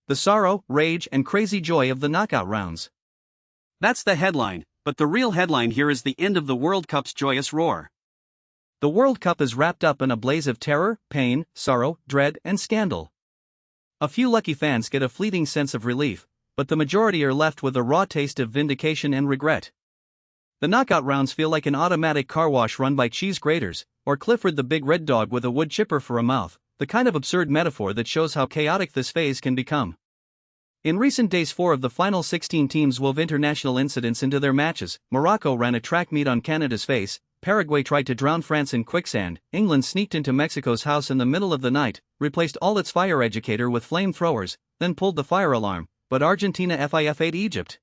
the sorrow, rage, and crazy joy of the knockout rounds. That's the headline, but the real headline here is the end of the World Cup's joyous roar. The World Cup is wrapped up in a blaze of terror, pain, sorrow, dread, and scandal. A few lucky fans get a fleeting sense of relief, but the majority are left with a raw taste of vindication and regret. The knockout rounds feel like an automatic car wash run by cheese graters, or Clifford the Big Red Dog with a wood chipper for a mouth, the kind of absurd metaphor that shows how chaotic this phase can become. In recent days, 4 of the final 16 teams wove international incidents into their matches. Morocco ran a track meet on Canada's face, Paraguay tried to drown France in quicksand, England sneaked into Mexico's house in the middle of the night, replaced all its fire educator with flamethrowers, then pulled the fire alarm, but Argentina FIFA'd Egypt.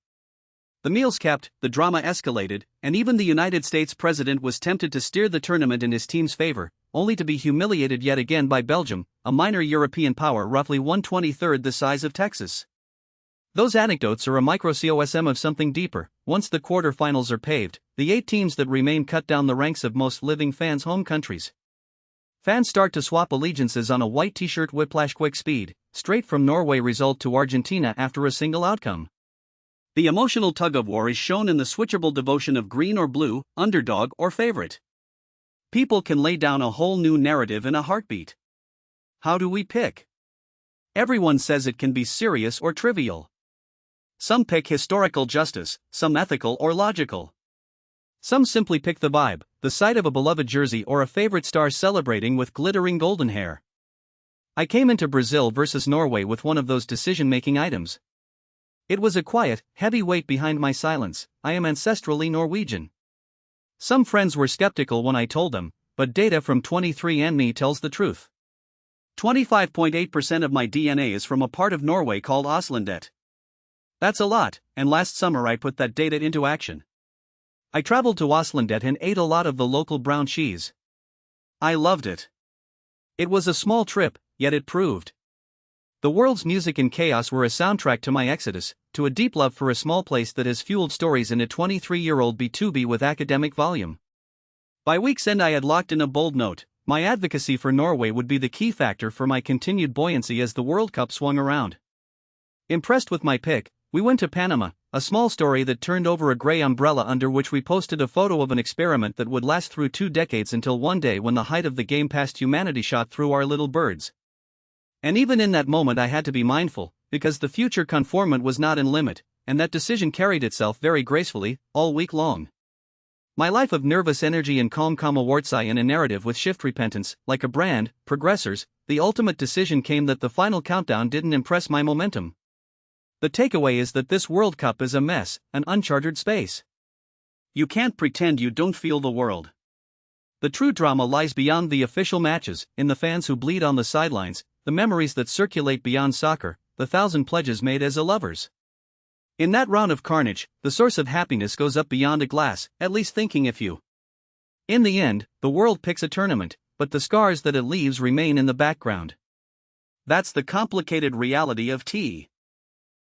The meals kept, the drama escalated, and even the United States president was tempted to steer the tournament in his team's favor, only to be humiliated yet again by Belgium, a minor European power roughly 1/23 the size of Texas. Those anecdotes are a micro-COSM of something deeper. Once the quarter-finals are paved, the 8 teams that remain cut down the ranks of most living fans' home countries. Fans start to swap allegiances on a white t-shirt whiplash quick speed, straight from Norway result to Argentina after a single outcome. The emotional tug-of-war is shown in the switchable devotion of green or blue, underdog or favorite. People can lay down a whole new narrative in a heartbeat. How do we pick? Everyone says it can be serious or trivial. Some pick historical justice, some ethical or logical. Some simply pick the vibe, the sight of a beloved jersey or a favorite star celebrating with glittering golden hair. I came into Brazil versus Norway with one of those decision-making items. It was a quiet, heavy weight behind my silence. I am ancestrally Norwegian. Some friends were skeptical when I told them, but data from 23andMe tells the truth. 25.8% of my DNA is from a part of Norway called Østlandet. That's a lot, and last summer I put that data into action. I traveled to Østlandet and ate a lot of the local brown cheese. I loved it. It was a small trip, yet it proved. The world's music and chaos were a soundtrack to my exodus, to a deep love for a small place that has fueled stories in a 23-year-old B2B with academic volume. By week's end I had locked in a bold note: my advocacy for Norway would be the key factor for my continued buoyancy as the World Cup swung around. Impressed with my pick, we went to Panama, a small story that turned over a gray umbrella under which we posted a photo of an experiment that would last through 2 decades until one day when the height of the game past humanity shot through our little birds. And even in that moment I had to be mindful, because the future conformant was not in limit, and that decision carried itself very gracefully, all week long. My life of nervous energy and calm awardsai in a narrative with shift repentance, like a brand, progressors, the ultimate decision came that the final countdown didn't impress my momentum. The takeaway is that this World Cup is a mess, an uncharted space. You can't pretend you don't feel the world. The true drama lies beyond the official matches, in the fans who bleed on the sidelines, the memories that circulate beyond soccer, the 1,000 pledges made as a lovers. In that round of carnage, the source of happiness goes up beyond a glass, at least thinking if you. In the end, the world picks a tournament, but the scars that it leaves remain in the background. That's the complicated reality of tea.